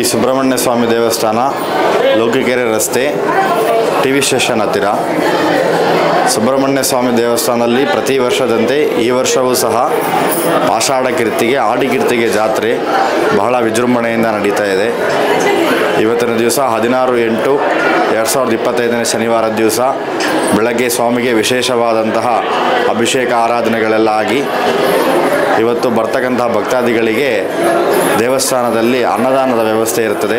ಶ್ರೀ ಸುಬ್ರಹ್ಮಣ್ಯ ಸ್ವಾಮಿ ದೇವಸ್ಥಾನ, ಲೋಕಿಕೆರೆ ರಸ್ತೆ, TV. Station ಹತ್ತಿರ. ಸುಬ್ರಹ್ಮಣ್ಯ ಸ್ವಾಮಿ ದೇವಸ್ಥಾನದಲ್ಲಿ ಪ್ರತಿ ವರ್ಷದಂತೆ ಈ ವರ್ಷವೂ ಸಹ ಆಷಾಢ ಕೀರ್ತಿಗೆ ಆಡಿಕೀರ್ತಿಗೆ ಜಾತ್ರೆ ಬಹಳ ವಿಜೃಂಭಣೆಯಿಂದ ನಡೀತಾ ಇದೆ. ಇವತ್ತಿನ ದಿವಸ 16/8/2025 ಶನಿವಾರದ ದಿವಸ ಬೆಳಗ್ಗೆ ಸ್ವಾಮಿಗೆ ವಿಶೇಷವಾದಂತಹ ಅಭಿಷೇಕ ಆರಾಧನೆಗಳೆಲ್ಲ ಆಗಿ ಇವತ್ತು ಬರ್ತಕ್ಕಂತಹ ಭಕ್ತಾದಿಗಳಿಗೆ ದೇವಸ್ಥಾನದಲ್ಲಿ ಅನ್ನದಾನದ ವ್ಯವಸ್ಥೆ ಇರುತ್ತದೆ.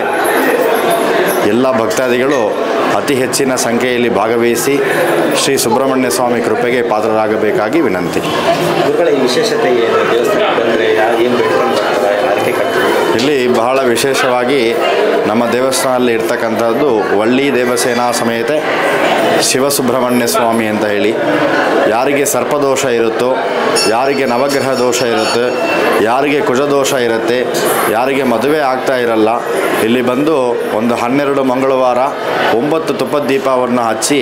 ಎಲ್ಲ ಭಕ್ತಾದಿಗಳು ಅತಿ ಹೆಚ್ಚಿನ ಸಂಖ್ಯೆಯಲ್ಲಿ ಭಾಗವಹಿಸಿ ಶ್ರೀ ಸುಬ್ರಹ್ಮಣ್ಯ ಸ್ವಾಮಿ ಕೃಪೆಗೆ ಪಾತ್ರರಾಗಬೇಕಾಗಿ ವಿನಂತಿ. ಈ ವಿಶೇಷತೆ ಏನು? ದೇವಸ್ಥಾನಕ್ಕೆ ಬಂದರೆ ಏನು ಬೇಡ್ಕೊಂಡು ಬರ್ತಾರೆ, ಆರತಿ ಕಟ್ತಾರೆ? ಇಲ್ಲಿ ಬಹಳ ವಿಶೇಷವಾಗಿ ನಮ್ಮ ದೇವಸ್ಥಾನದಲ್ಲಿ ಇರ್ತಕ್ಕಂಥದ್ದು ವಳ್ಳಿ ದೇವಸೇನಾ ಸಮೇತ ಶಿವಸುಬ್ರಹ್ಮಣ್ಯ ಸ್ವಾಮಿ ಅಂತ ಹೇಳಿ, ಯಾರಿಗೆ ಸರ್ಪದೋಷ ಇರುತ್ತೋ, ಯಾರಿಗೆ ನವಗ್ರಹ ದೋಷ ಇರುತ್ತೆ, ಯಾರಿಗೆ ಕುಜದೋಷ ಇರುತ್ತೆ, ಯಾರಿಗೆ ಮದುವೆ ಆಗ್ತಾ ಇರಲ್ಲ, ಇಲ್ಲಿ ಬಂದು ಒಂದು 12 ಮಂಗಳವಾರ 9 ತುಪ್ಪದ ದೀಪವನ್ನು ಹಚ್ಚಿ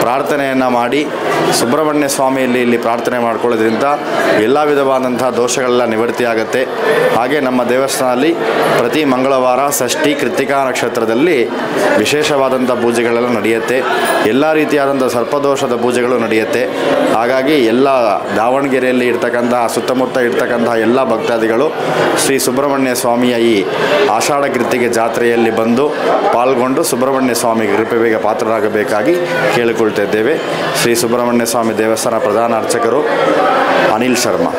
ಪ್ರಾರ್ಥನೆಯನ್ನು ಮಾಡಿ ಸುಬ್ರಹ್ಮಣ್ಯ ಸ್ವಾಮಿಯಲ್ಲಿ ಇಲ್ಲಿ ಪ್ರಾರ್ಥನೆ ಮಾಡ್ಕೊಳ್ಳೋದ್ರಿಂದ ಎಲ್ಲ ವಿಧವಾದಂತಹ ದೋಷಗಳೆಲ್ಲ ನಿವೃತ್ತಿಯಾಗುತ್ತೆ. ಹಾಗೆ ನಮ್ಮ ದೇವಸ್ಥಾನದಲ್ಲಿ ಪ್ರತಿ ಮಂಗಳವಾರ ಷಷ್ಠಿ ಕೃತ್ತಿಕಾ ನಕ್ಷತ್ರದಲ್ಲಿ ವಿಶೇಷವಾದಂಥ ಪೂಜೆಗಳೆಲ್ಲ ನಡೆಯುತ್ತೆ. ಎಲ್ಲ ರೀತಿಯಾದಂಥ ಸರ್ಪದೋಷದ ಪೂಜೆಗಳು ನಡೆಯುತ್ತೆ. ಹಾಗಾಗಿ ಎಲ್ಲ ದಾವಣಗೆರೆಯಲ್ಲಿ ಇರ್ತಕ್ಕಂತಹ ಸುತ್ತಮುತ್ತ ಇರ್ತಕ್ಕಂತಹ ಎಲ್ಲ ಭಕ್ತಾದಿಗಳು ಶ್ರೀ ಸುಬ್ರಹ್ಮಣ್ಯ ಸ್ವಾಮಿಯ ಈ ಆಷಾಢ ಕೀರ್ತಿಗೆ ಜಾತ್ರೆಯಲ್ಲಿ ಬಂದು ಪಾಲ್ಗೊಂಡು ಸುಬ್ರಹ್ಮಣ್ಯ ಸ್ವಾಮಿ ಕೃಪೆಗೆ ಪಾತ್ರರಾಗಬೇಕಾಗಿ ಕೇಳಿಕೊಳ್ತಿದ್ದೇವೆ. ಶ್ರೀ ಸುಬ್ರಹ್ಮಣ್ಯ ಸ್ವಾಮಿ ದೇವಸ್ಥಾನ ಪ್ರಧಾನ ಅರ್ಚಕರು ಅನಿಲ್ ಶರ್ಮಾ.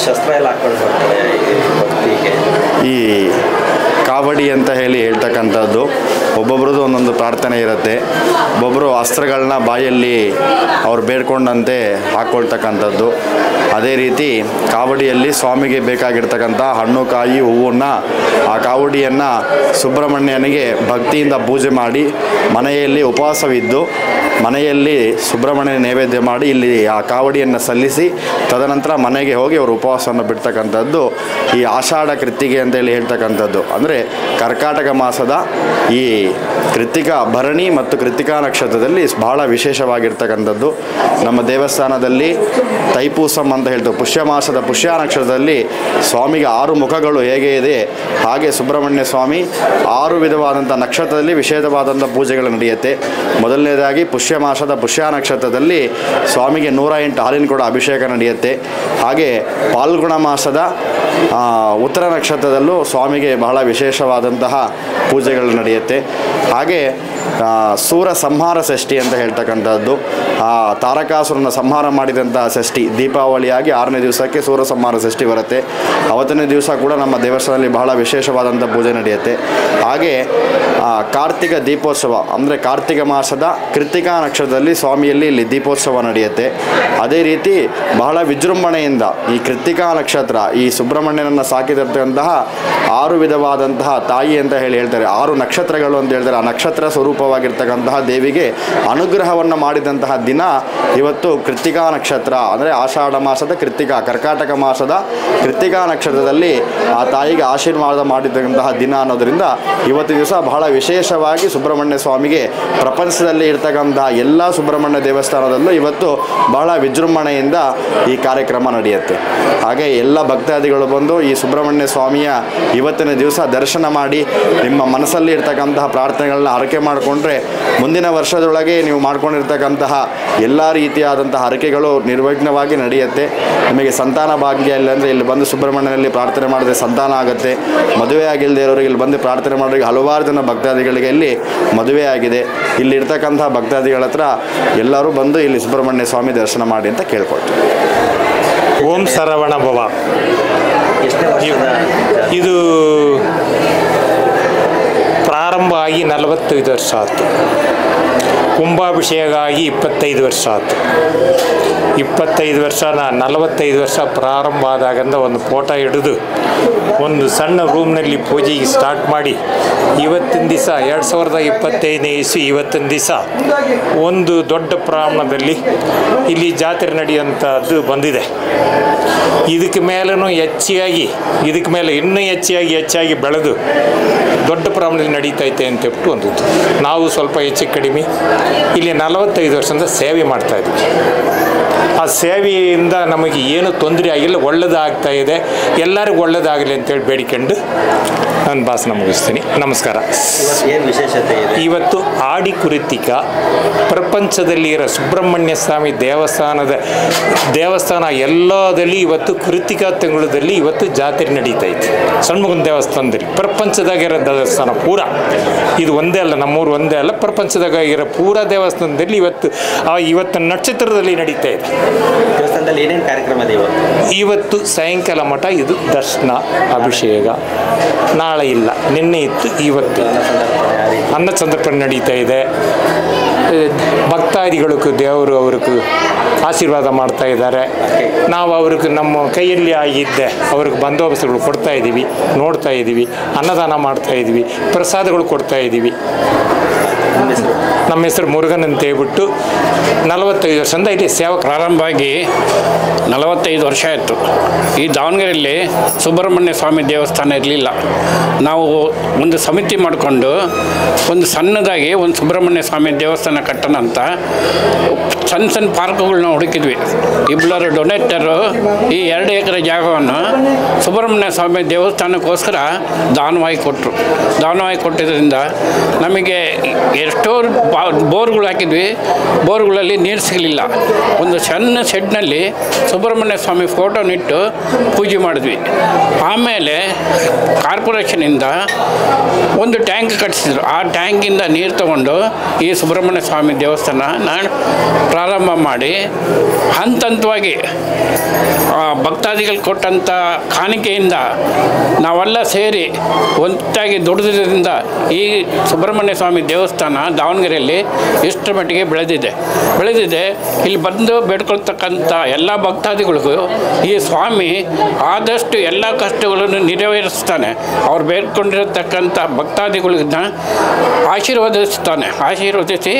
ಶಸ್ತ್ರ ಎಲ್ಲ ಹಾಕೊಂಡು ಬರ್ತಾರೆ ಈ ಕಾವಡಿ ಅಂತ ಹೇಳಿ ಹೇಳ್ತಕ್ಕಂಥದ್ದು ಒಬ್ಬೊಬ್ರದ್ದು ಒಂದೊಂದು ಪ್ರಾರ್ಥನೆ ಇರುತ್ತೆ. ಒಬ್ಬೊಬ್ಬರು ಅಸ್ತ್ರಗಳನ್ನ ಬಾಯಲ್ಲಿ ಅವ್ರು ಬೇಡ್ಕೊಂಡಂತೆ ಹಾಕ್ಕೊಳ್ತಕ್ಕಂಥದ್ದು. ಅದೇ ರೀತಿ ಕಾವಡಿಯಲ್ಲಿ ಸ್ವಾಮಿಗೆ ಬೇಕಾಗಿರ್ತಕ್ಕಂಥ ಹಣ್ಣು ಕಾಯಿ ಹೂವನ್ನು ಆ ಕಾವಡಿಯನ್ನು ಸುಬ್ರಹ್ಮಣ್ಯನಿಗೆ ಭಕ್ತಿಯಿಂದ ಪೂಜೆ ಮಾಡಿ ಮನೆಯಲ್ಲಿ ಉಪವಾಸವಿದ್ದು ಮನೆಯಲ್ಲಿ ಸುಬ್ರಹ್ಮಣ್ಯನ ನೈವೇದ್ಯ ಮಾಡಿ ಇಲ್ಲಿ ಆ ಕಾವಡಿಯನ್ನು ಸಲ್ಲಿಸಿ ತದನಂತರ ಮನೆಗೆ ಹೋಗಿ ಅವರು ಉಪವಾಸವನ್ನು ಬಿಡ್ತಕ್ಕಂಥದ್ದು ಈ ಆಷಾಢ ಕೃತ್ತಿಗೆ ಅಂತೇಳಿ ಹೇಳ್ತಕ್ಕಂಥದ್ದು. ಅಂದರೆ ಕರ್ಕಾಟಕ ಮಾಸದ ಈ ಕೃತ್ತಿಕಾ ಭರಣಿ ಮತ್ತು ಕೃತ್ತಿಕಾ ನಕ್ಷತ್ರದಲ್ಲಿ ಬಹಳ ವಿಶೇಷವಾಗಿರ್ತಕ್ಕಂಥದ್ದು. ನಮ್ಮ ದೇವಸ್ಥಾನದಲ್ಲಿ ತೈಪೂಸಂ ಅಂತ ಹೇಳ್ತೇವೆ, ಪುಷ್ಯ ಮಾಸದ ಪುಷ್ಯ ನಕ್ಷತ್ರದಲ್ಲಿ ಸ್ವಾಮಿಗೆ 6 ಮುಖಗಳು ಹೇಗೆ ಇದೆ ಹಾಗೆ ಸುಬ್ರಹ್ಮಣ್ಯ ಸ್ವಾಮಿ 6 ವಿಧವಾದಂಥ ನಕ್ಷತ್ರದಲ್ಲಿ ವಿಶೇಷವಾದಂಥ ಪೂಜೆಗಳು ನಡೆಯುತ್ತೆ. ಮೊದಲನೇದಾಗಿ ಪುಷ್ಯ ಮಾಸದ ಪುಷ್ಯ ನಕ್ಷತ್ರದಲ್ಲಿ ಸ್ವಾಮಿಗೆ 108 ಹಾಲಿನ ಕೂಡ ಅಭಿಷೇಕ ನಡೆಯುತ್ತೆ. ಹಾಗೆ ಪಾಲ್ಗುಣ ಮಾಸದ ಉತ್ತರ ನಕ್ಷತ್ರದಲ್ಲೂ ಸ್ವಾಮಿಗೆ ಬಹಳ ವಿಶೇಷವಾದಂತಹ ಪೂಜೆಗಳು ನಡೆಯುತ್ತೆ. ಹಾಗೆ ಸೂರ ಸಂಹಾರ ಷಷ್ಠಿ ಅಂತ ಹೇಳ್ತಕ್ಕಂಥದ್ದು, ಆ ತಾರಕಾಸುರನ ಸಂಹಾರ ಮಾಡಿದಂತಹ ಷಷ್ಠಿ ದೀಪಾವಳಿಯಾಗಿ 6ನೇ ದಿವಸಕ್ಕೆ ಸೂರ ಸಂಹಾರ ಷಷ್ಠಿ ಬರುತ್ತೆ. ಅವತ್ತನೇ ದಿವಸ ಕೂಡ ನಮ್ಮ ದೇವಸ್ಥಾನದಲ್ಲಿ ಬಹಳ ವಿಶೇಷವಾದಂಥ ಪೂಜೆ ನಡೆಯುತ್ತೆ. ಹಾಗೆ ಕಾರ್ತಿಕ ದೀಪೋತ್ಸವ ಅಂದರೆ ಕಾರ್ತಿಕ ಮಾಸದ ಕೃತ್ತಿಕಾ ನಕ್ಷತ್ರದಲ್ಲಿ ಸ್ವಾಮಿಯಲ್ಲಿ ಇಲ್ಲಿ ದೀಪೋತ್ಸವ ನಡೆಯುತ್ತೆ. ಅದೇ ರೀತಿ ಬಹಳ ವಿಜೃಂಭಣೆಯಿಂದ ಈ ಕೃತ್ತಿಕಾ ನಕ್ಷತ್ರ ಈ ಸುಬ್ರಹ್ಮಣ್ಯನನ್ನು ಸಾಕಿದಂತಹ 6 ವಿಧವಾದಂತಹ ತಾಯಿ ಅಂತ ಹೇಳ್ತಾರೆ, 6 ನಕ್ಷತ್ರಗಳು ಅಂತ ಹೇಳ್ತಾರೆ. ಆ ನಕ್ಷತ್ರ ಸ್ವರೂಪವಾಗಿರ್ತಕ್ಕಂತಹ ದೇವಿಗೆ ಅನುಗ್ರಹವನ್ನು ಮಾಡಿದಂತಹ ದಿನ ಇವತ್ತು ಕೃತ್ತಿಕಾ ನಕ್ಷತ್ರ. ಅಂದರೆ ಆಷಾಢ ಮಾಸದ ಕೃತ್ತಿಕಾ, ಕರ್ಕಾಟಕ ಮಾಸದ ಕೃತ್ತಿಕಾ ನಕ್ಷತ್ರದಲ್ಲಿ ಆ ತಾಯಿಗೆ ಆಶೀರ್ವಾದ ಮಾಡಿದಂತಹ ದಿನ ಅನ್ನೋದರಿಂದ ಇವತ್ತು ದಿವಸ ಬಹಳ ವಿಶೇಷವಾಗಿ ಸುಬ್ರಹ್ಮಣ್ಯ ಸ್ವಾಮಿಗೆ ಪ್ರಪಂಚದಲ್ಲಿ ಇರ್ತಕ್ಕಂತಹ ಎಲ್ಲ ಸುಬ್ರಹ್ಮಣ್ಯ ದೇವಸ್ಥಾನದಲ್ಲೂ ಇವತ್ತು ಬಹಳ ವಿಜೃಂಭಣೆಯಿಂದ ಈ ಕಾರ್ಯಕ್ರಮ ನಡೆಯುತ್ತೆ. ಹಾಗೆ ಎಲ್ಲ ಭಕ್ತಾದಿಗಳು ಬಂದು ಈ ಸುಬ್ರಹ್ಮಣ್ಯ ಸ್ವಾಮಿಯ ಇವತ್ತಿನ ದಿವಸ ದರ್ಶನ ಮಾಡಿ ನಿಮ್ಮ ಮನಸ್ಸಲ್ಲಿ ಇರ್ತಕ್ಕಂತಹ ಪ್ರಾರ್ಥನೆಗಳನ್ನ ಹರಕೆ ಮಾಡಿಕೊಂಡ್ರೆ ಮುಂದಿನ ವರ್ಷದೊಳಗೆ ನೀವು ಮಾಡ್ಕೊಂಡಿರ್ತಕ್ಕಂತಹ ಎಲ್ಲ ರೀತಿಯಾದಂತಹ ಹರಕೆಗಳು ನಿರ್ವಿಘ್ನವಾಗಿ ನಡೆಯುತ್ತೆ. ನಿಮಗೆ ಸಂತಾನ ಭಾಗ್ಯ ಇಲ್ಲ ಅಂದರೆ ಇಲ್ಲಿ ಬಂದು ಸುಬ್ರಹ್ಮಣ್ಯನಲ್ಲಿ ಪ್ರಾರ್ಥನೆ ಮಾಡಿದ್ರೆ ಸಂತಾನ ಆಗುತ್ತೆ. ಮದುವೆ ಆಗಿಲ್ಲದೆ ಇರೋರಿಗೆ ಇಲ್ಲಿ ಬಂದು ಪ್ರಾರ್ಥನೆ ಮಾಡೋರಿಗೆ ಹಲವಾರು ಜನ ಭಕ್ತಾದಿಗಳಿಗೆ ಇಲ್ಲಿ ಮದುವೆ ಆಗಿದೆ. ಇಲ್ಲಿ ಇರ್ತಕ್ಕಂತಹ ಭಕ್ತಾದಿಗಳ ಹತ್ರ ಎಲ್ಲರೂ ಬಂದು ಇಲ್ಲಿ ಸುಬ್ರಹ್ಮಣ್ಯ ಸ್ವಾಮಿ ದರ್ಶನ ಮಾಡಿ ಅಂತ ಕೇಳ್ಕೊಳ್ತೀವಿ. ಓಂ ಸರವಣ ಭವ. ಇದು ಪ್ರಾರಂಭ ಆಗಿ 45 ವರ್ಷ ಆಯಿತು. ಕುಂಭಾಭಿಷೇಕ ಆಗಿ 25 ವರ್ಷ ಆಯಿತು. 25 ವರ್ಷ 45 ವರ್ಷ ಪ್ರಾರಂಭ ಆದಾಗಂದ ಒಂದು ಫೋಟೋ ಹಿಡಿದು ಒಂದು ಸಣ್ಣ ರೂಮ್ನಲ್ಲಿ ಪೂಜೆಗೆ ಸ್ಟಾರ್ಟ್ ಮಾಡಿ ಇವತ್ತಿನ ದಿವಸ 2025ನೇ ಇಸ್ವಿ ಇವತ್ತಿನ ದಿವಸ ಒಂದು ದೊಡ್ಡ ಪ್ರಮಾಣದಲ್ಲಿ ಇಲ್ಲಿ ಜಾತ್ರೆ ನಡೆಯುವಂಥದ್ದು ಬಂದಿದೆ. ಇದಕ್ಕೆ ಮೇಲೂ ಹೆಚ್ಚಾಗಿ ಇದಕ್ಕೆ ಮೇಲೆ ಇನ್ನೂ ಹೆಚ್ಚಾಗಿ ಬೆಳೆದು ದೊಡ್ಡ ಪ್ರಮಾಣದಲ್ಲಿ ನಡೀತೈತೆ ಅಂತ ಹೇಳ್ಬಿಟ್ಟು ಒಂದಿತ್ತು. ನಾವು ಸ್ವಲ್ಪ ಹೆಚ್ಚು ಕಡಿಮೆ ಇಲ್ಲಿ 45 ವರ್ಷದಿಂದ ಸೇವೆ ಮಾಡ್ತಾಯಿದ್ವಿ. ಆ ಸೇವೆಯಿಂದ ನಮಗೆ ಏನು ತೊಂದರೆ ಆಗಿಲ್ಲ, ಒಳ್ಳೆಯದಾಗ್ತಾ ಇದೆ. ಎಲ್ಲರಿಗೂ ಒಳ್ಳೆಯದಾಗಲಿ ಅಂತೇಳಿ ಬೇಡಿಕೊಂಡು ನನ್ನ ಭಾಷಣ ಮುಗಿಸ್ತೀನಿ. ನಮಸ್ಕಾರ. ಏನು ವಿಶೇಷತೆ ಇದೆ? ಇವತ್ತು ಆಡಿ ಕುರಿತಿಕ ಪ್ರಪಂಚದಲ್ಲಿರೋ ಸುಬ್ರಹ್ಮಣ್ಯ ಸ್ವಾಮಿ ದೇವಸ್ಥಾನ ಎಲ್ಲದಲ್ಲಿ ಇವತ್ತು ಕೃತಿಕಾ ತಿಂಗಳಲ್ಲಿ ಇವತ್ತು ಜಾತ್ರೆ ನಡೀತಾ ಇತ್ತು. ಷಣ್ಮುಖನ ದೇವಸ್ಥಾನದಲ್ಲಿ ಪ್ರಪಂಚದಾಗಿರೋ ದೇವಸ್ಥಾನ ಪೂರ, ಇದು ಒಂದೇ ಅಲ್ಲ, ನಮ್ಮೂರು ಒಂದೇ ಅಲ್ಲ, ಪ್ರಪಂಚದಾಗ ಇರೋ ಪೂರ ದೇವಸ್ಥಾನದಲ್ಲಿ ಇವತ್ತು ನಕ್ಷತ್ರದಲ್ಲಿ ನಡೀತಾ ಇದೆ. ದೇವಸ್ಥಾನದಲ್ಲಿ ಏನೇನು ಕಾರ್ಯಕ್ರಮ ಇದೆ ಇವತ್ತು ಸಾಯಂಕಾಲ ಮಠ ಇದು ದರ್ಶನ, ಅಭಿಷೇಕ. ನಾಳೆ ಇಲ್ಲ, ನಿನ್ನೆ ಇತ್ತು, ಇವತ್ತು ಅನ್ನ ಸಂದರ್ಪಣೆ ನಡೀತಾ ಇದೆ. ಭಕ್ತಾದಿಗಳಿಗೂ ದೇವರು ಅವ್ರಿಗೆ ಆಶೀರ್ವಾದ ಮಾಡ್ತಾ ಇದ್ದಾರೆ. ನಾವು ಅವ್ರಿಗೆ ನಮ್ಮ ಕೈಯಲ್ಲಿ ಆಗಿದ್ದೆ ಅವ್ರಿಗೆ ಬಂದೋಬಸ್ತುಗಳು ಕೊಡ್ತಾ ಇದ್ದೀವಿ, ನೋಡ್ತಾ ಇದ್ದೀವಿ, ಅನ್ನದಾನ ಮಾಡ್ತಾ ಇದ್ದೀವಿ, ಪ್ರಸಾದಗಳು ಕೊಡ್ತಾ ಇದ್ದೀವಿ. ನಮ್ಮ ಹೆಸರು ಮುರುಗನ್ ಅಂತ ಹೇಳ್ಬಿಟ್ಟು 45 ವರ್ಷದಿಂದ ಇಲ್ಲಿ ಸೇವೆ ಪ್ರಾರಂಭ ಆಗಿ 45 ವರ್ಷ ಆಯಿತು. ಈ ದಾವಣಗೆರೆಯಲ್ಲಿ ಸುಬ್ರಹ್ಮಣ್ಯ ಸ್ವಾಮಿ ದೇವಸ್ಥಾನ ಇರಲಿಲ್ಲ. ನಾವು ಒಂದು ಸಮಿತಿ ಮಾಡಿಕೊಂಡು ಒಂದು ಸಣ್ಣದಾಗಿ ಒಂದು ಸುಬ್ರಹ್ಮಣ್ಯ ಸ್ವಾಮಿ ದೇವಸ್ಥಾನ ಕಟ್ಟೋಣ ಅಂತ ಸಣ್ಣ ಪಾರ್ಕ್ಗಳನ್ನ ಹುಡುಕಿದ್ವಿ. ಇಬ್ಬರು ಡೊನೇಟರು ಈ 2 ಎಕರೆ ಜಾಗವನ್ನು ಸುಬ್ರಹ್ಮಣ್ಯ ಸ್ವಾಮಿ ದೇವಸ್ಥಾನಕ್ಕೋಸ್ಕರ ದಾನವಾಗಿ ಕೊಟ್ಟರು. ದಾನವಾಗಿ ಕೊಟ್ಟಿದ್ದರಿಂದ ನಮಗೆ ಎಷ್ಟೋ ಬೋರ್ಗಳು ಹಾಕಿದ್ವಿ, ಬೋರ್ಗಳಲ್ಲಿ ನೀರು ಸಿಗಲಿಲ್ಲ. ಒಂದು ಸಣ್ಣ ಶೆಡ್ನಲ್ಲಿ ಸುಬ್ರಹ್ಮಣ್ಯ ಸ್ವಾಮಿ ಫೋಟೋನಿಟ್ಟು ಪೂಜೆ ಮಾಡಿದ್ವಿ. ಆಮೇಲೆ ಕಾರ್ಪೊರೇಷನಿಂದ ಒಂದು ಟ್ಯಾಂಕ್ ಕಟ್ಟಿಸಿದ್ರು. ಆ ಟ್ಯಾಂಕಿಂದ ನೀರು ತಗೊಂಡು ಈ ಸುಬ್ರಹ್ಮಣ್ಯ ಸ್ವಾಮಿ ದೇವಸ್ಥಾನ ನಾನು ಪ್ರಾರಂಭ ಮಾಡಿ ಹಂತವಾಗಿ ಭಕ್ತಾದಿಗಳು ಕೊಟ್ಟಂಥ ಕಾಣಿಕೆಯಿಂದ ನಾವೆಲ್ಲ ಸೇರಿ ಒಟ್ಟಾಗಿ ದುಡಿದ್ರಿಂದ ಈ ಸುಬ್ರಹ್ಮಣ್ಯ ಸ್ವಾಮಿ ದೇವಸ್ಥಾನ ದಾವಣಗೆರೆಯಲ್ಲಿ ಇಷ್ಟರ ಮಟ್ಟಿಗೆ ಬೆಳೆದಿದೆ. ಇಲ್ಲಿ ಬಂದು ಬೇಡ್ಕೊಳ್ತಕ್ಕಂಥ ಎಲ್ಲ ಭಕ್ತಾದಿಗಳಿಗೂ ಈ ಸ್ವಾಮಿ ಆದಷ್ಟು ಎಲ್ಲ ಕಷ್ಟಗಳನ್ನು ನೆರವೇರಿಸ್ತಾನೆ. ಅವ್ರು ಬೇಡ್ಕೊಂಡಿರತಕ್ಕಂಥ ಭಕ್ತಾದಿಗಳನ್ನ ಆಶೀರ್ವದಿಸಿ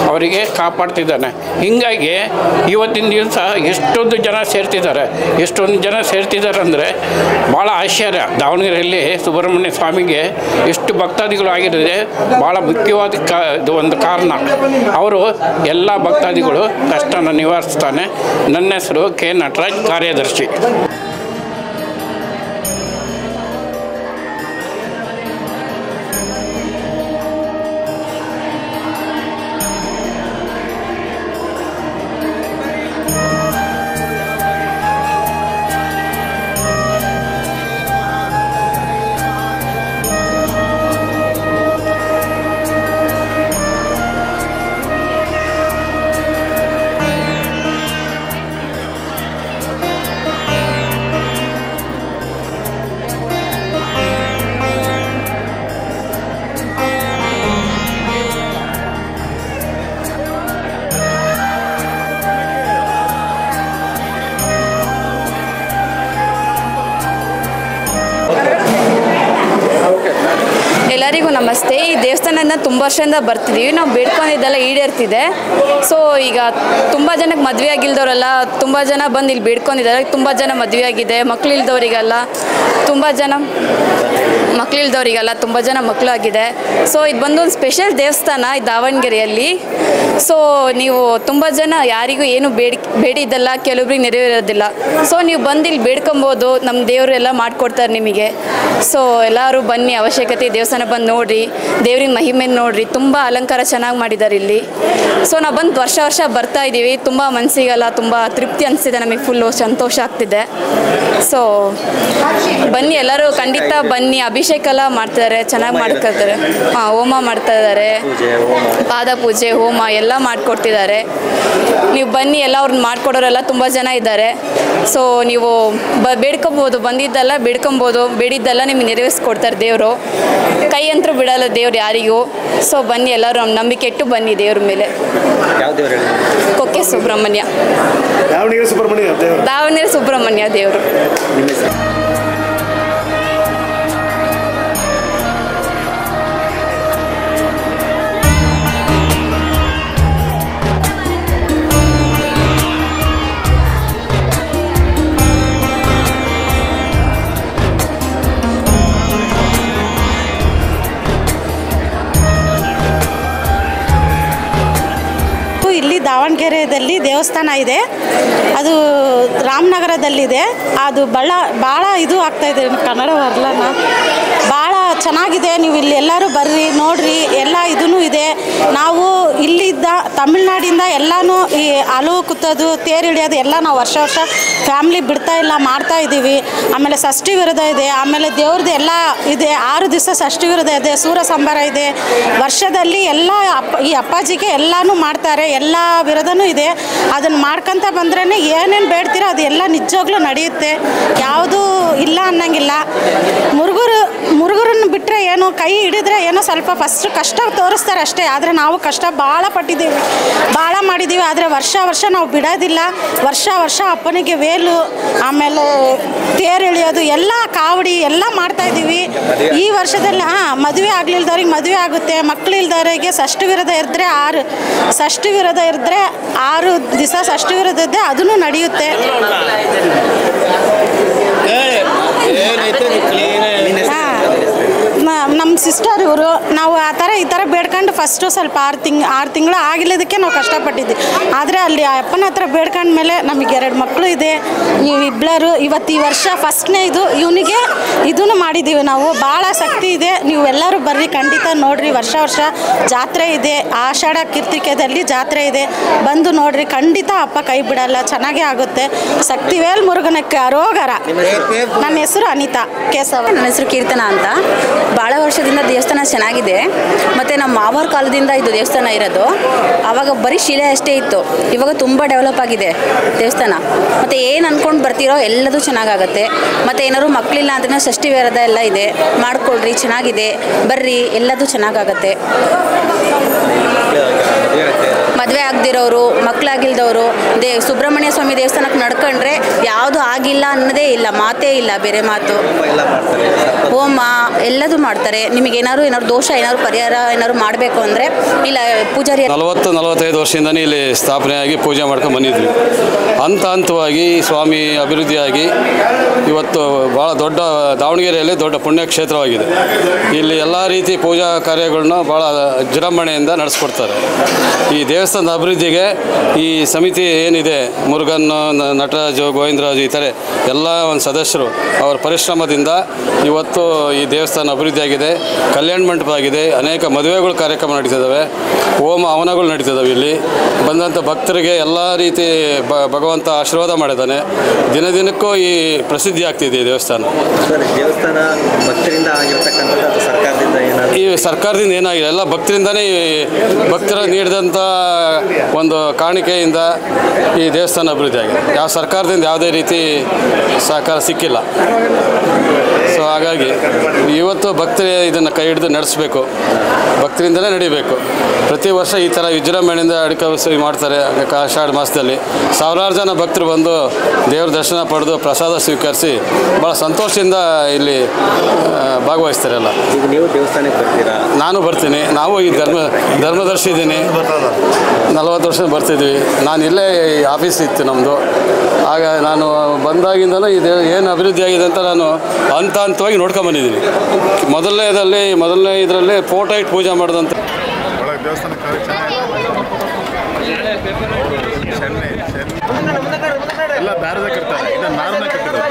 ಅವರಿಗೆ ಕಾಪಾಡ್ತಿದ್ದಾನೆ. ಹೀಗಾಗಿ ಇವತ್ತಿನ ದಿವಸ ಎಷ್ಟೊಂದು ಜನ ಸೇರ್ತಿದ್ದಾರೆ ಅಂದರೆ ಭಾಳ ಆಶ್ಚರ್ಯ. ದಾವಣಗೆರೆಯಲ್ಲಿ ಸುಬ್ರಹ್ಮಣ್ಯ ಸ್ವಾಮಿಗೆ ಎಷ್ಟು ಭಕ್ತಾದಿಗಳು ಆಗಿರೋದೇ ಭಾಳ ಮುಖ್ಯವಾದ ಒಂದು ಕಾರಣ. ಅವರು ಎಲ್ಲ ಭಕ್ತಾದಿಗಳು ಕಷ್ಟನ ನಿವಾರಿಸ್ತಾನೆ. ನನ್ನ ಹೆಸರು ಕೆ ನಟರಾಜ್, ಕಾರ್ಯದರ್ಶಿ. ಎಲ್ಲರಿಗೂ ನಮಸ್ತೆ. ಈ ದೇವಸ್ಥಾನದಿಂದ ತುಂಬ ವರ್ಷದಿಂದ ಬರ್ತಿದ್ದೀವಿ. ನಾವು ಬೇಡ್ಕೊಂಡಿದ್ದೆಲ್ಲ ಈಡೇರ್ತಿದೆ. ಸೊ ಈಗ ತುಂಬ ಜನಕ್ಕೆ ಮದುವೆ ಆಗಿಲ್ದವರೆಲ್ಲ ತುಂಬ ಜನ ಬಂದು ಇಲ್ಲಿ ಬೇಡ್ಕೊಂಡಿದ್ದಾರೆ. ತುಂಬ ಜನ ಮದುವೆ ಆಗಿದೆ, ಮಕ್ಕಳಿಲ್ದವರಿಗೆಲ್ಲ ತುಂಬ ಜನ ಮಕ್ಕಳಾಗಿದೆ. ಸೊ ಇದು ಬಂದು ಒಂದು ಸ್ಪೆಷಲ್ ದೇವಸ್ಥಾನ ಈ ದಾವಣಗೆರೆಯಲ್ಲಿ. ಸೊ ನೀವು ತುಂಬ ಜನ ಯಾರಿಗೂ ಏನು ಬೇಡಿದ್ದಲ್ಲ, ಕೆಲವೊಬ್ರಿಗೆ ನೆರವೇರೋದಿಲ್ಲ. ಸೊ ನೀವು ಬಂದು ಇಲ್ಲಿ ಬೇಡ್ಕೊಬೋದು, ನಮ್ಮ ದೇವರು ಎಲ್ಲ ಮಾಡಿಕೊಡ್ತಾರೆ ನಿಮಗೆ. ಸೊ ಎಲ್ಲರೂ ಬನ್ನಿ, ಅವಶ್ಯಕತೆ ದೇವಸ್ಥಾನ ಬಂದು ನೋಡಿರಿ, ದೇವ್ರಿನ ಮಹಿಮೆ ನೋಡಿರಿ. ತುಂಬ ಅಲಂಕಾರ ಚೆನ್ನಾಗಿ ಮಾಡಿದ್ದಾರೆ ಇಲ್ಲಿ. ಸೊ ನಾವು ಬಂದು ವರ್ಷ ಬರ್ತಾ ಇದ್ದೀವಿ. ತುಂಬ ಮನಸ್ಸಿಗೆಲ್ಲ ತುಂಬ ತೃಪ್ತಿ ಅನಿಸ್ತಿದೆ, ನಮಗೆ ಫುಲ್ಲು ಸಂತೋಷ ಆಗ್ತಿದೆ. ಸೊ ಬನ್ನಿ, ಎಲ್ಲರೂ ಖಂಡಿತ ಬನ್ನಿ. ಅಭಿಷೇಕ ಎಲ್ಲ ಮಾಡ್ತಿದ್ದಾರೆ, ಚೆನ್ನಾಗಿ ಮಾಡ್ಕೊಳ್ತಾರೆ. ಹೋಮ ಮಾಡ್ತಾ ಇದ್ದಾರೆ, ಪಾದ ಪೂಜೆ, ಹೋಮ ಎಲ್ಲ ಮಾಡಿಕೊಡ್ತಿದ್ದಾರೆ. ನೀವು ಬನ್ನಿ, ಎಲ್ಲ ಅವ್ರನ್ನ ಮಾಡಿಕೊಡೋರೆಲ್ಲ ತುಂಬ ಜನ ಇದ್ದಾರೆ. ಸೊ ನೀವು ಬೇಡ್ಕೊಬೋದು, ಬಂದಿದ್ದೆಲ್ಲ ಬೇಡ್ಕೊಬೋದು, ಬೇಡಿದ್ದೆಲ್ಲ ನಿಮಗೆ ನೆರವೇರಿಸ್ಕೊಡ್ತಾರೆ ದೇವರು. ಕೈ ಅಂತೂ ಬಿಡಲ್ಲ ದೇವ್ರು ಯಾರಿಗೂ. ಸೊ ಬನ್ನಿ, ಎಲ್ಲರೂ ನಂಬಿಕೆ ಇಟ್ಟು ಬನ್ನಿ ದೇವ್ರ ಮೇಲೆ. ಕೊಕ್ಕೆ ಸುಬ್ರಹ್ಮಣ್ಯ, ದಾವಣಗೆರೆ ಸುಬ್ರಹ್ಮಣ್ಯ ದೇವರು. ಇಲ್ಲಿ ದಾವಣಗೆರೆಯಲ್ಲಿ ದೇವಸ್ಥಾನ ಇದೆ, ಅದು ರಾಮನಗರದಲ್ಲಿದೆ. ಅದು ಭಾಳ ಇದು ಆಗ್ತಾಯಿದೆ, ಕನ್ನಡ ಬರಲನ, ಭಾಳ ಚೆನ್ನಾಗಿದೆ. ನೀವು ಇಲ್ಲಿ ಎಲ್ಲರೂ ಬರ್ರಿ ನೋಡ್ರಿ, ಎಲ್ಲ ಇದೂ ಇದೆ. ನಾವು ಇಲ್ಲಿದ್ದ ತಮಿಳ್ನಾಡಿಂದ ಎಲ್ಲನೂ ಈ ಹಲವು ಕುತ್ತೋದು, ತೇರು ಹಿಡಿಯೋದು ಎಲ್ಲ ನಾವು ವರ್ಷ ವರ್ಷ ಫ್ಯಾಮ್ಲಿ ಬಿಡ್ತಾ ಇಲ್ಲ, ಮಾಡ್ತಾ ಇದ್ದೀವಿ. ಆಮೇಲೆ ಷಷ್ಠಿ ವಿರಧ ಇದೆ, ಆಮೇಲೆ ದೇವ್ರದ್ದು ಎಲ್ಲ ಇದೆ. 6 ದಿವಸ ಷಷ್ಠಿ ವಿರಧ ಇದೆ, ಸೂರ ಸಂಬಾರ ಇದೆ. ವರ್ಷದಲ್ಲಿ ಎಲ್ಲ ಈ ಅಪ್ಪಾಜಿಗೆ ಎಲ್ಲನೂ ಮಾಡ್ತಾರೆ, ಎಲ್ಲ ವಿರಧನೂ ಇದೆ. ಅದನ್ನು ಮಾಡ್ಕೊತ ಬಂದ್ರೇ ಏನೇನು ಬೇಡ್ತೀರೋ ಅದು ಎಲ್ಲ ನಿಜವಾಗ್ಲೂ ನಡೆಯುತ್ತೆ, ಯಾವುದೂ ಇಲ್ಲ ಅನ್ನಂಗಿಲ್ಲ. ಮುರುಗರನ್ನು ಬಿಟ್ಟರೆ ಏನೋ ಕೈ ಹಿಡಿದ್ರೆ ಏನೋ ಸ್ವಲ್ಪ ಫಸ್ಟ್ ಕಷ್ಟ ತೋರಿಸ್ತಾರೆ ಅಷ್ಟೇ. ಆದರೆ ನಾವು ಕಷ್ಟ ಭಾಳ ಪಟ್ಟಿದ್ದೀವಿ, ಭಾಳ ಮಾಡಿದ್ದೀವಿ. ಆದರೆ ವರ್ಷ ವರ್ಷ ನಾವು ಬಿಡೋದಿಲ್ಲ. ವರ್ಷ ವರ್ಷ ಅಪ್ಪನಿಗೆ ವೇಲು, ಆಮೇಲೆ ತೇರು ಎಳೆಯೋದು, ಎಲ್ಲ ಕಾವಡಿ ಎಲ್ಲ ಮಾಡ್ತಾಯಿದ್ದೀವಿ. ಈ ವರ್ಷದಲ್ಲಿ ಮದುವೆ ಆಗಲಿಲ್ದವ್ರಿಗೆ ಮದುವೆ ಆಗುತ್ತೆ, ಮಕ್ಕಳಿಲ್ದವರಿಗೆ ಷಷ್ಠಿ ವಿರಧ ಇದ್ದರೆ 6 ದಿವಸ ಷಷ್ಠಿ ವಿರಧ ಇದ್ದರೆ ಅದೂ ನಡೆಯುತ್ತೆ. ನಮ್ಮ ಸಿಸ್ಟರ್ ಇವರು. ನಾವು ಆ ಥರ ಈ ಥರ ಬೇಡ್ಕೊಂಡು ಫಸ್ಟು ಸ್ವಲ್ಪ 6 ತಿಂಗಳು ಆಗಿಲ್ಲದಕ್ಕೆ ನಾವು ಕಷ್ಟಪಟ್ಟಿದ್ವಿ. ಆದರೆ ಅಲ್ಲಿ ಅಪ್ಪನ ಹತ್ರ ಬೇಡ್ಕೊಂಡ್ಮೇಲೆ ನಮಗೆ 2 ಮಕ್ಕಳು ಇದೆ, ಇಬ್ಬರು. ಇವತ್ತು ಈ ವರ್ಷ ಫಸ್ಟ್ನೇ ಇವನಿಗೆ ಇದನ್ನು ಮಾಡಿದ್ದೀವಿ ನಾವು. ಭಾಳ ಶಕ್ತಿ ಇದೆ. ನೀವು ಎಲ್ಲರೂ ಬರ್ರಿ, ಖಂಡಿತ ನೋಡಿರಿ. ವರ್ಷ ವರ್ಷ ಜಾತ್ರೆ ಇದೆ, ಆಷಾಢ ಕೀರ್ತಿಕೆದಲ್ಲಿ ಜಾತ್ರೆ ಇದೆ, ಬಂದು ನೋಡಿರಿ. ಖಂಡಿತ ಅಪ್ಪ ಕೈ ಬಿಡಲ್ಲ, ಚೆನ್ನಾಗೇ ಆಗುತ್ತೆ. ಶಕ್ತಿವೇಲ್ ಮುರುಗನಕ್ಕೆ ಅರೋಗರ. ನನ್ನ ಹೆಸರು ಅನಿತಾ ಕೇಶವ. ನನ್ನ ಹೆಸರು ಕೀರ್ತನ ಅಂತ. ಭಾಳ ವರ್ಷದಿಂದ ದೇವಸ್ಥಾನ ಚೆನ್ನಾಗಿದೆ. ಮತ್ತು ನಮ್ಮ ಮಾವರ ಕಾಲದಿಂದ ಇದು ದೇವಸ್ಥಾನ ಇರೋದು. ಆವಾಗ ಬರೀ ಶಿಲೆ ಅಷ್ಟೇ ಇತ್ತು, ಇವಾಗ ತುಂಬ ಡೆವಲಪ್ ಆಗಿದೆ ದೇವಸ್ಥಾನ. ಮತ್ತು ಏನು ಅಂದ್ಕೊಂಡು ಬರ್ತೀರೋ ಎಲ್ಲದೂ ಚೆನ್ನಾಗಾಗತ್ತೆ. ಮತ್ತು ಏನಾದ್ರು ಮಕ್ಕಳಿಲ್ಲ ಅಂದ್ರೆ ಷಷ್ಠಿ ವಿರಧ ಎಲ್ಲ ಇದೆ, ಮಾಡಿಕೊಡ್ರಿ, ಚೆನ್ನಾಗಿದೆ, ಬರ್ರಿ, ಎಲ್ಲದೂ ಚೆನ್ನಾಗಾಗತ್ತೆ. ಮದುವೆ ಆಗದಿರೋರು, ಮಕ್ಕಳಾಗಿಲ್ದವರು ಸುಬ್ರಹ್ಮಣ್ಯ ಸ್ವಾಮಿ ದೇವಸ್ಥಾನಕ್ಕೆ ನಡ್ಕೊಂಡ್ರೆ ಯಾವುದು ಆಗಿಲ್ಲ ಅನ್ನೋದೇ ಇಲ್ಲ, ಮಾತೇ ಇಲ್ಲ, ಬೇರೆ ಮಾತು. ಹೋಮ ಎಲ್ಲದೂ ಮಾಡ್ತಾರೆ. ನಿಮಗೇನಾದ್ರು ದೋಷ ಏನಾದ್ರು ಪರಿಹಾರ ಏನಾದ್ರು ಮಾಡಬೇಕು ಅಂದರೆ ಇಲ್ಲ ಪೂಜಾರಿ 40-45 ವರ್ಷದಿಂದನೇ ಇಲ್ಲಿ ಸ್ಥಾಪನೆಯಾಗಿ ಪೂಜೆ ಮಾಡ್ಕೊಂಡು ಬಂದಿದ್ವಿ. ಹಂತವಾಗಿ ಸ್ವಾಮಿ ಅಭಿವೃದ್ಧಿಯಾಗಿ ಇವತ್ತು ಭಾಳ ದೊಡ್ಡ ದಾವಣಗೆರೆಯಲ್ಲಿ ದೊಡ್ಡ ಪುಣ್ಯಕ್ಷೇತ್ರವಾಗಿದೆ. ಇಲ್ಲಿ ಎಲ್ಲ ರೀತಿ ಪೂಜಾ ಕಾರ್ಯಗಳನ್ನ ಭಾಳ ವಿಜೃಂಭಣೆಯಿಂದ ನಡೆಸ್ಕೊಡ್ತಾರೆ. ಈ ದೇವಸ್ಥಾನದ ಅಭಿವೃದ್ಧಿಗೆ ಈ ಸಮಿತಿ ಏನಿದೆ, ಮುರುಗನ್, ನಟರಾಜು, ಗೋವಿಂದರಾಜು, ಈ ಥರ ಎಲ್ಲ ಒಂದು ಸದಸ್ಯರು ಅವರ ಪರಿಶ್ರಮದಿಂದ ಇವತ್ತು ಈ ದೇವಸ್ಥಾನ ಅಭಿವೃದ್ಧಿಯಾಗಿದೆ. ಕಲ್ಯಾಣ ಮಂಟಪ ಆಗಿದೆ, ಅನೇಕ ಮದುವೆಗಳು ಕಾರ್ಯಕ್ರಮ ನಡೀತಿದ್ದಾವೆ, ಹೋಮ ಹವನಗಳು ನಡೀತಿದ್ದಾವೆ. ಇಲ್ಲಿ ಬಂದಂಥ ಭಕ್ತರಿಗೆ ಎಲ್ಲ ರೀತಿ ಭಗವಂತ ಆಶೀರ್ವಾದ ಮಾಡಿದ್ದಾನೆ. ದಿನದಿನಕ್ಕೂ ಈ ಪ್ರಸಿದ್ಧಿ ಆಗ್ತಿದೆ ಈ ದೇವಸ್ಥಾನ. ಭಕ್ತರಿಂದ ಆಗಿರ್ತಕ್ಕಂಥದ್ದು ಸರ್ಕಾರದಿಂದ ಈ ಸರ್ಕಾರದಿಂದ ಏನಾಗಿದೆ, ಎಲ್ಲ ಭಕ್ತರಿಂದನೇ, ಭಕ್ತರ ನೀಡಿದಂಥ ಒಂದು ಕಾಣಿಕೆಯಿಂದ ಈ ದೇವಸ್ಥಾನ ಅಭಿವೃದ್ಧಿ ಆಗಿದೆ. ಯಾವ ಸರ್ಕಾರದಿಂದ ಯಾವುದೇ ರೀತಿ ಸಹಕಾರ ಸಿಕ್ಕಿಲ್ಲ. ಸೊ ಹಾಗಾಗಿ ಇವತ್ತು ಭಕ್ತರೇ ಇದನ್ನು ಕೈ ಹಿಡಿದು ನಡೆಸಬೇಕು, ಭಕ್ತರಿಂದಲೇ ನಡಿಬೇಕು. ಪ್ರತಿ ವರ್ಷ ಈ ಥರ ವಿಜೃಂಭಣೆಯಿಂದ ಅಡಿಕೆ ಮಾಡ್ತಾರೆ. ಆಷಾಢ ಮಾಸದಲ್ಲಿ ಸಾವಿರಾರು ಜನ ಭಕ್ತರು ಬಂದು ದೇವ್ರ ದರ್ಶನ ಪಡೆದು ಪ್ರಸಾದ ಸ್ವೀಕರಿಸಿ ಭಾಳ ಸಂತೋಷದಿಂದ ಇಲ್ಲಿ ಭಾಗವಹಿಸ್ತಾರೆ ಎಲ್ಲ. ಈಗ ನೀವು ದೇವಸ್ಥಾನಕ್ಕೆ ಬರ್ತೀರಾ? ನಾನು ಬರ್ತೀನಿ. ನಾವು ಈ ಧರ್ಮದರ್ಶಿ ಇದ್ದೀನಿ, 40 ವರ್ಷ ಬರ್ತಿದ್ವಿ. ನಾನು ಇಲ್ಲೇ ಆಫೀಸ್ ಇತ್ತು ನಮ್ಮದು. ಆಗ ನಾನು ಬಂದಾಗಿಂದಲೂ ಇದು ಏನು ಅಭಿವೃದ್ಧಿ ಆಗಿದೆ ಅಂತ ನಾನು ಹಂತವಾಗಿ ನೋಡ್ಕೊಂಬಂದಿದ್ದೀನಿ. ಮೊದಲನೇ ಇದರಲ್ಲಿ ಫೋಟೋ ಇಟ್ಟು ಪೂಜೆ ಮಾಡೋದಂತ ದೇವಸ್ಥಾನ ಎಲ್ಲ ದಾರದ ಕಟ್ತಾರೆ, ಇದನ್ನು ನಾರನ್ನ ಕಟ್ಟಿದ್ದಾರೆ.